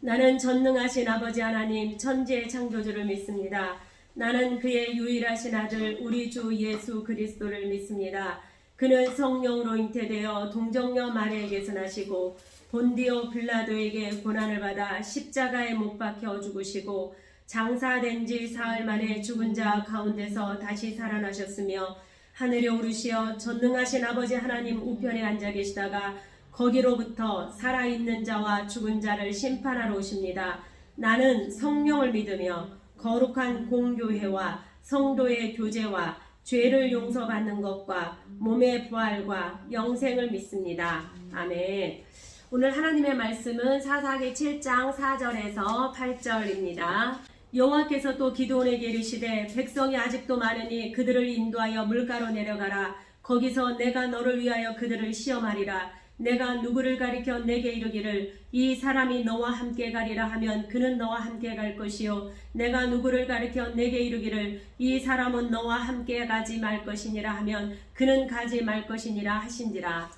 나는 전능하신 아버지 하나님 천지의 창조주를 믿습니다. 나는 그의 유일하신 아들 우리 주 예수 그리스도를 믿습니다. 그는 성령으로 잉태되어 동정녀 마리아에게서 나시고 본디오 빌라도에게 고난을 받아 십자가에 못 박혀 죽으시고 장사된 지 사흘 만에 죽은 자 가운데서 다시 살아나셨으며 하늘에 오르시어 전능하신 아버지 하나님 우편에 앉아 계시다가 거기로부터 살아있는 자와 죽은 자를 심판하러 오십니다. 나는 성령을 믿으며 거룩한 공교회와 성도의 교제와 죄를 용서받는 것과 몸의 부활과 영생을 믿습니다. 아멘. 오늘 하나님의 말씀은 사사기 7장 4절에서 8절입니다. 여호와께서 또 기드온에게 이르시되 백성이 아직도 많으니 그들을 인도하여 물가로 내려가라. 거기서 내가 너를 위하여 그들을 시험하리라. 내가 누구를 가리켜 내게 이르기를 이 사람이 너와 함께 가리라 하면 그는 너와 함께 갈 것이요 내가 누구를 가리켜 내게 이르기를 이 사람은 너와 함께 가지 말 것이니라 하면 그는 가지 말 것이니라 하신지라.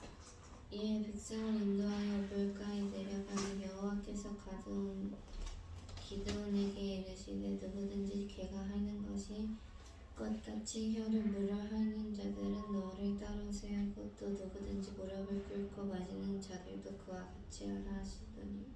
이에 백성을 인도하여 물가에 내려가니 여호와께서 기드온에게 이르시되 누구든지 걔가 하는 것이 것같이 혀를 물어 하는 자들은 너를 따로 세우고 또 누구든지 무릎을 꿇고 마시는 자들도 그와 같이 하라 하시더니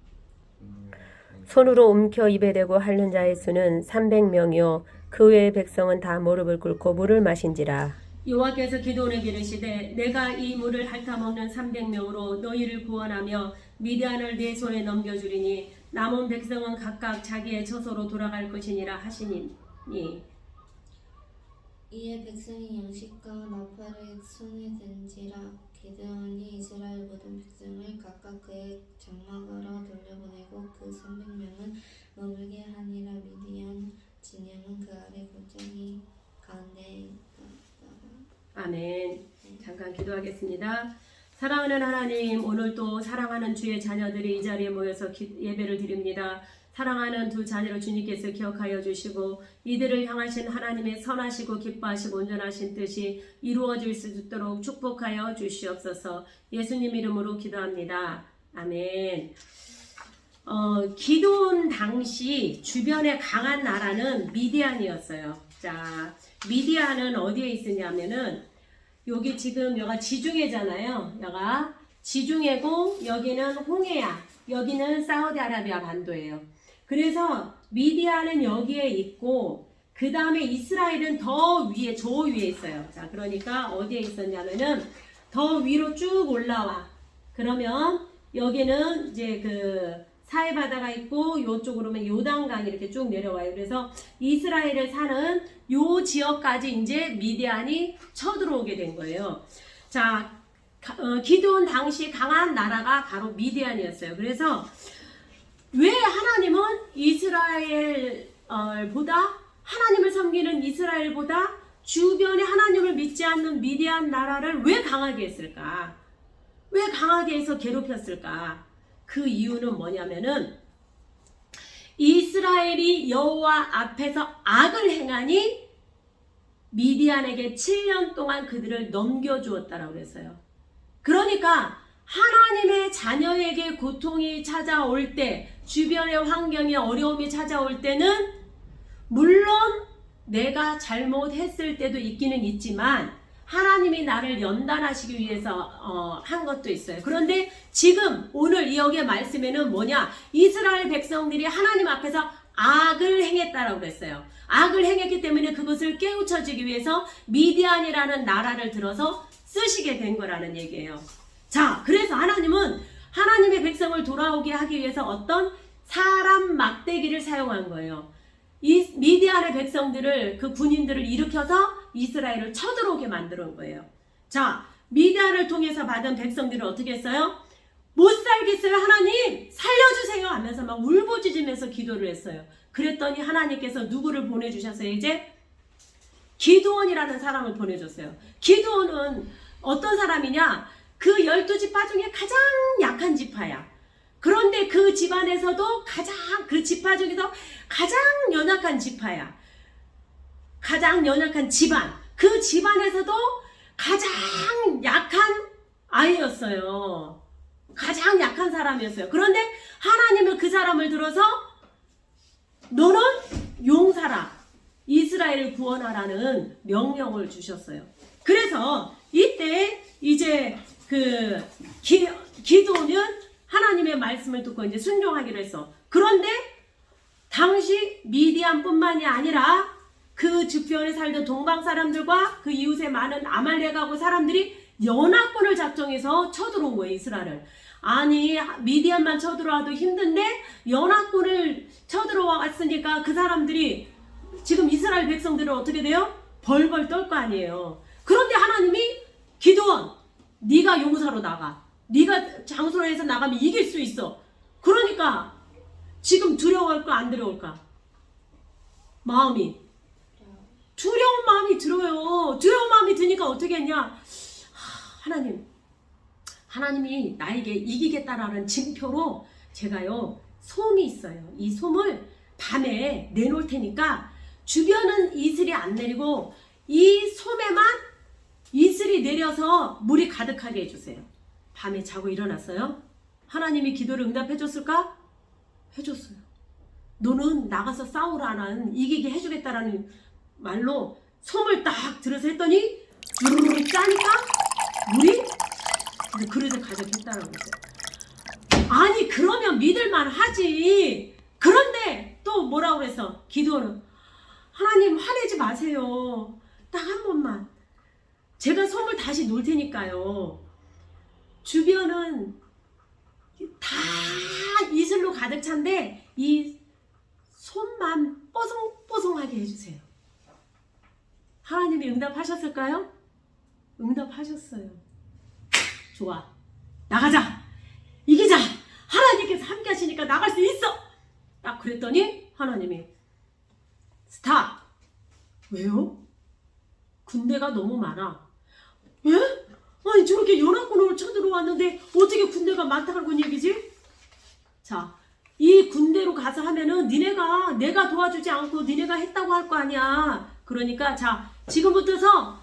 손으로 움켜 입에 대고 핥는 자의 수는 300명이요 그 외의 백성은 다 무릎을 꿇고 물을 마신지라. 여호와께서 기드온에게 이르시되 내가 이 물을 핥아먹는 300명으로 너희를 구원하며 미디안을 네 손에 넘겨주리니 남은 백성은 각각 자기의 처소로 돌아갈 것이니라 하시니. 이에 백성이 양식과 나팔을 손에 든지라. 기드온이 이스라엘 모든 백성을 각각 그의 장막으로 돌려보내고 그 300명은 머물게 하니라. 미디안 진영은 그 아래 골짜기 가운데에 있더라. 아멘. 잠깐 기도하겠습니다. 사랑하는 하나님, 오늘 또 사랑하는 주의 자녀들이 이 자리에 모여서 예배를 드립니다. 사랑하는 두 자녀를 주님께서 기억하여 주시고 이들을 향하신 하나님의 선하시고 기뻐하시고 온전하신 뜻이 이루어질 수 있도록 축복하여 주시옵소서. 예수님 이름으로 기도합니다. 아멘. 기드온 당시 주변에 강한 나라는 미디안이었어요. 자, 미디안은 어디에 있었냐면은 여기 지금 여가 지중해잖아요. 여가 지중해고 여기는 홍해야. 여기는 사우디아라비아 반도예요. 그래서 미디안은 여기에 있고 그 다음에 이스라엘은 더 위에 저 위에 있어요. 자, 그러니까 어디에 있었냐면은 더 위로 쭉 올라와. 그러면 여기는 이제 그 사해바다가 있고 이쪽으로는 요단강이 이렇게 쭉 내려와요. 그래서 이스라엘을 사는 요 지역까지 이제 미디안이 쳐들어오게 된 거예요. 자, 기드온 당시 강한 나라가 바로 미디안이었어요. 그래서 왜 하나님은 이스라엘보다 하나님을 섬기는 이스라엘보다 주변에 하나님을 믿지 않는 미디안 나라를 왜 강하게 했을까? 왜 강하게 해서 괴롭혔을까? 그 이유는 뭐냐면은 이스라엘이 여호와 앞에서 악을 행하니 미디안에게 7년 동안 그들을 넘겨주었다라고 그랬어요. 그러니까 하나님의 자녀에게 고통이 찾아올 때, 주변의 환경에 어려움이 찾아올 때는 물론 내가 잘못했을 때도 있기는 있지만 하나님이 나를 연단하시기 위해서 한 것도 있어요. 그런데 지금 오늘 여기의 말씀에는 뭐냐? 이스라엘 백성들이 하나님 앞에서 악을 행했다라고 그랬어요. 악을 행했기 때문에 그것을 깨우쳐주기 위해서 미디안이라는 나라를 들어서 쓰시게 된 거라는 얘기예요. 자, 그래서 하나님은 하나님의 백성을 돌아오게 하기 위해서 어떤 사람 막대기를 사용한 거예요. 이 미디안의 백성들을, 그 군인들을 일으켜서 이스라엘을 쳐들어오게 만드는 거예요. 자, 미디안을 통해서 받은 백성들은 어떻게 했어요? 못 살겠어요. 하나님 살려주세요 하면서 막 울부짖으면서 기도를 했어요. 그랬더니 하나님께서 누구를 보내주셨어요? 이제 기드온이라는 사람을 보내줬어요. 기드온은 어떤 사람이냐? 그 12지파 중에 가장 약한 지파야. 그런데 그 집안에서도 그 지파 중에서 가장 연약한 지파야. 가장 연약한 집안. 그 집안에서도 가장 약한 아이였어요. 가장 약한 사람이었어요. 그런데 하나님은 그 사람을 들어서 사라. 이스라엘을 구원하라는 명령을 주셨어요. 그래서 이때 이제 그 기도는 하나님의 말씀을 듣고 이제 순종하기로 했어. 그런데 당시 미디안뿐만이 아니라 그 주변에 살던 동방 사람들과 그 이웃에 많은 아말렉하고 사람들이 연합군을 작정해서 쳐들어온 거예요, 이스라엘을. 아니, 미디안만 쳐들어와도 힘든데 연합군을 쳐들어왔으니까 그 사람들이 지금 이스라엘 백성들은 어떻게 돼요? 벌벌 떨 거 아니에요. 그런데 하나님이 기드온, 네가 용사로 나가. 네가 장소에서 나가면 이길 수 있어. 그러니까 지금 두려워할까 안 두려울까? 마음이. 두려운 마음이 들어요. 두려운 마음이 드니까 어떻게 했냐? 하나님이 나에게 이기겠다라는 징표로 제가요, 솜이 있어요. 이 솜을 밤에 내놓을 테니까 주변은 이슬이 안 내리고 이 솜에만 이슬이 내려서 물이 가득하게 해주세요. 밤에 자고 일어났어요. 하나님이 기도를 응답해 줬을까? 해줬어요. 너는 나가서 싸우라는 이기게 해주겠다라는 말로 솜을 딱 들어서 했더니 주르륵 짜니까 물이 그릇에 가득했다라고 했어요. 아니 그러면 믿을만 하지. 그런데 또 뭐라고 그랬어? 기도는 하나님 화내지 마세요. 딱 한 번만. 제가 솜을 다시 놓을 테니까요. 주변은 다 이슬로 가득 찬데 이 솜만 뽀송뽀송하게 해주세요. 하나님이 응답하셨을까요? 응답하셨어요. 좋아. 나가자. 이기자. 하나님께서 함께 하시니까 나갈 수 있어. 딱 그랬더니 하나님이 스탑. 왜요? 군대가 너무 많아. 예? 아니 저렇게 연합군을 쳐들어왔는데 어떻게 군대가 많다는 얘기지? 자, 이 군대로 가서 하면은 내가 도와주지 않고 니네가 했다고 할 거 아니야. 그러니까 자, 지금부터서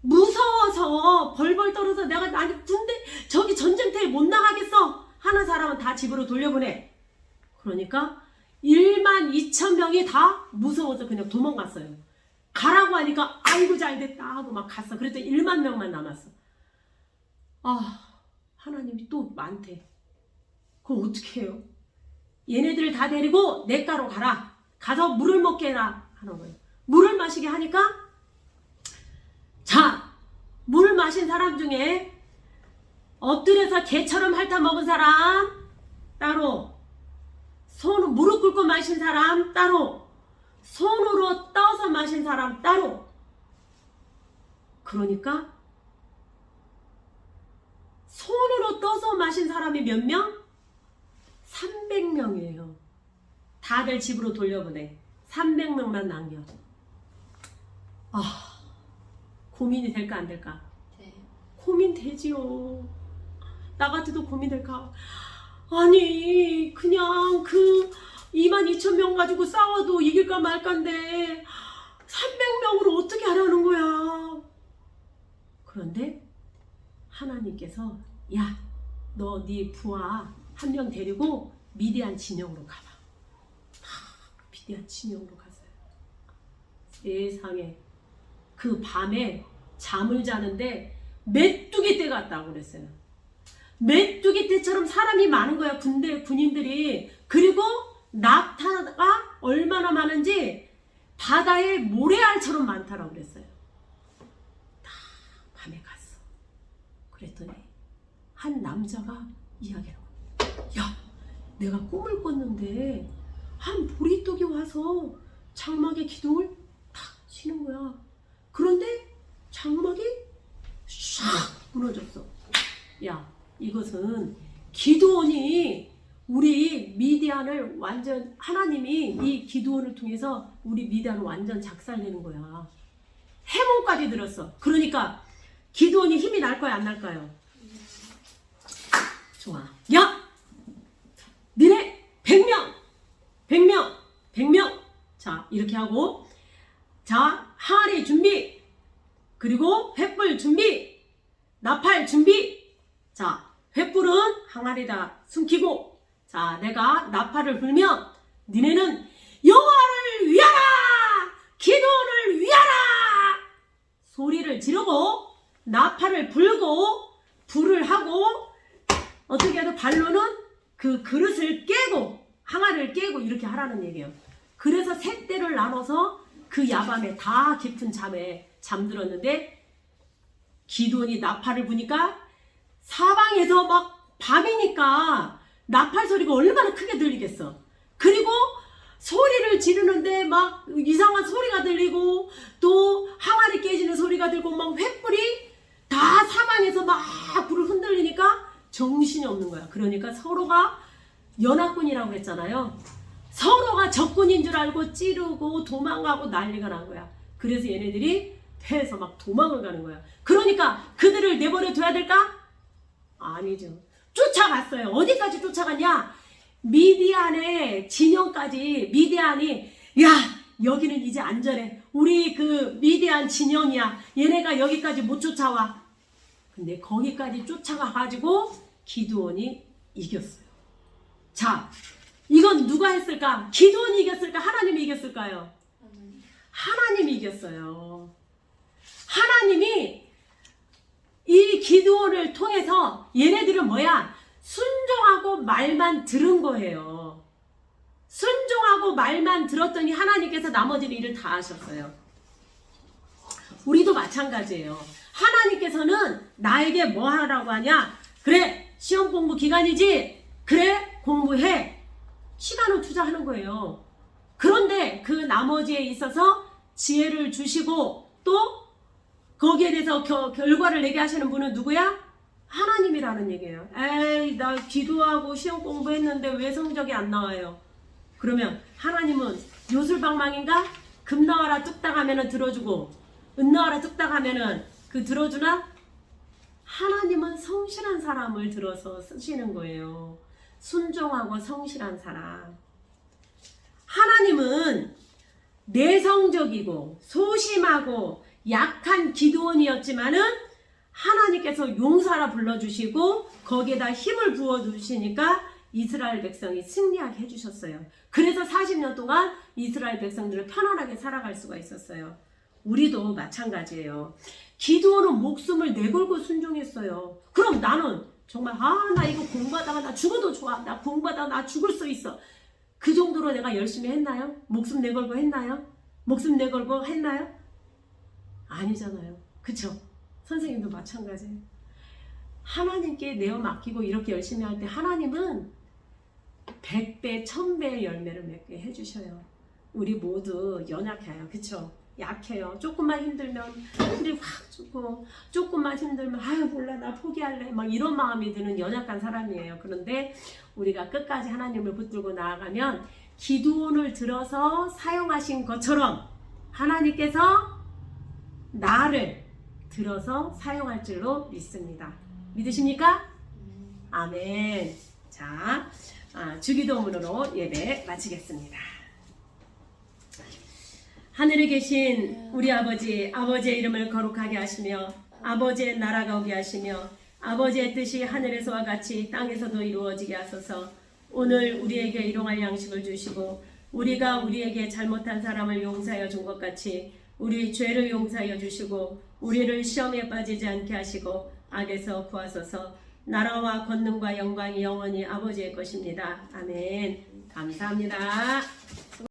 무서워서 벌벌 떨어서 아니 군대 저기 전쟁터에 못 나가겠어 하는 사람은 다 집으로 돌려보내. 그러니까 12,000명이 다 무서워서 그냥 도망갔어요. 가라고 하니까 아이고 잘됐다 하고 막 갔어. 그랬더니 10,000명만 남았어. 아, 하나님이 또 많대. 그럼 어떻게 해요? 얘네들을 다 데리고 냇가로 가라. 가서 물을 먹게 해라 하는 거예요. 물을 마시게 하니까 자, 물 마신 사람 중에 엎드려서 개처럼 핥아 먹은 사람 따로, 손으로 무릎 꿇고 마신 사람 따로, 손으로 떠서 마신 사람 따로. 그러니까 손으로 떠서 마신 사람이 몇 명? 300명이에요. 다들 집으로 돌려보내. 300명만 남겨. 아, 고민이 될까 안 될까? 네. 고민되지요. 나 같아도 고민될까? 아니 그냥 그 22,000명 가지고 싸워도 이길까 말까인데 300명으로 어떻게 하라는 거야. 그런데 하나님께서 야, 너 네 부하 한 명 데리고 미디안 진영으로 가봐. 미디안 진영으로 갔어요. 세상에 그 밤에 잠을 자는데 메뚜기 떼 같다고 그랬어요. 메뚜기 떼처럼 사람이 많은 거야. 군인들이. 그리고 낙타가 얼마나 많은지 바다에 모래알처럼 많다라고 그랬어요. 다 밤에 갔어. 그랬더니 한 남자가 이야기를 야, 내가 꿈을 꿨는데 한 보리떡이 와서 장막에 기둥을 탁 치는 거야. 그런데 장막이 샥 무너졌어. 야, 이것은 기드온이 우리 미디안을 완전, 하나님이 이 기드온을 통해서 우리 미디안을 완전 작살내는 거야. 해몽까지 들었어. 그러니까 기드온이 힘이 날 거야 안 날까요? 좋아. 야, 니네 100명. 자, 이렇게 하고, 자, 항아리 준비. 그리고 횃불 준비. 나팔 준비. 자, 횃불은 항아리에다 숨기고, 자, 내가 나팔을 불면 니네는 여호와를 위하라 소리를 지르고 나팔을 불고 불을 하고 어떻게 해도 발로는 그 그릇을 깨고 항아리를 깨고 이렇게 하라는 얘기예요. 그래서 세 때를 나눠서 그 야밤에 다 깊은 잠에 잠들었는데 기드온이 나팔을 부니까 사방에서 막 밤이니까 나팔 소리가 얼마나 크게 들리겠어. 그리고 소리를 지르는데 막 이상한 소리가 들리고 또 항아리 깨지는 소리가 들고 막 횃불이 다 사방에서 막 불을 흔들리니까 정신이 없는 거야. 그러니까 서로가 연합군이라고 했잖아요. 서로가 적군인 줄 알고 찌르고 도망가고 난리가 난 거야. 그래서 얘네들이 배에서 막 도망을 가는 거야. 그러니까 그들을 내버려 둬야 될까? 아니죠. 쫓아갔어요. 어디까지 쫓아갔냐? 미디안의 진영까지. 미디안이 야 여기는 이제 안전해. 우리 그 미디안 진영이야. 얘네가 여기까지 못 쫓아와. 근데 거기까지 쫓아가가지고 기드온이 이겼어요. 자, 이건 누가 했을까? 기드온이 이겼을까? 하나님이 이겼을까요? 하나님이 이겼어요. 하나님이 이 기드온을 통해서 얘네들은 뭐야? 순종하고 말만 들은 거예요. 순종하고 말만 들었더니 하나님께서 나머지 일을 다 하셨어요. 우리도 마찬가지예요. 하나님께서는 나에게 뭐 하라고 하냐? 그래, 시험 공부 기간이지? 그래, 공부해. 시간을 투자하는 거예요. 그런데 그 나머지에 있어서 지혜를 주시고 또 거기에 대해서 결과를 내게 하시는 분은 누구야? 하나님이라는 얘기예요. 에이, 나 기도하고 시험 공부했는데 왜 성적이 안 나와요? 그러면 하나님은 요술방망인가? 금 나와라 뚝딱 하면은 들어주고 은 나와라 뚝딱 하면은 그 들어주나? 하나님은 성실한 사람을 들어서 쓰시는 거예요. 순종하고 성실한 사람. 하나님은 내성적이고 소심하고 약한 기드온이었지만은 하나님께서 용사라 불러주시고 거기에다 힘을 부어주시니까 이스라엘 백성이 승리하게 해주셨어요. 그래서 40년 동안 이스라엘 백성들을 편안하게 살아갈 수가 있었어요. 우리도 마찬가지예요. 기드온은 목숨을 내걸고 순종했어요. 그럼 나는 정말 나 이거 공부하다가 나 죽어도 좋아. 나 공부하다가 나 죽을 수 있어. 그 정도로 내가 열심히 했나요? 목숨 내걸고 했나요? 목숨 내걸고 했나요? 아니잖아요. 그쵸? 선생님도 마찬가지예요. 하나님께 내어 맡기고 이렇게 열심히 할 때 하나님은 100배, 1000배의 열매를 맺게 해주셔요. 우리 모두 연약해요. 그쵸? 약해요. 조금만 힘들면 힘이 확 죽고 조금만 힘들면 아유 몰라 나 포기할래 막 이런 마음이 드는 연약한 사람이에요. 그런데 우리가 끝까지 하나님을 붙들고 나아가면 기드온을 들어서 사용하신 것처럼 하나님께서 나를 들어서 사용할 줄로 믿습니다. 믿으십니까? 아멘. 자, 주기도문으로 예배 마치겠습니다. 하늘에 계신 우리 아버지, 아버지의 이름을 거룩하게 하시며 아버지의 나라가 오게 하시며 아버지의 뜻이 하늘에서와 같이 땅에서도 이루어지게 하소서. 오늘 우리에게 일용할 양식을 주시고 우리가 우리에게 잘못한 사람을 용서하여 준 것 같이 우리 죄를 용서하여 주시고 우리를 시험에 빠지지 않게 하시고 악에서 구하소서. 나라와 권능과 영광이 영원히 아버지의 것입니다. 아멘. 감사합니다.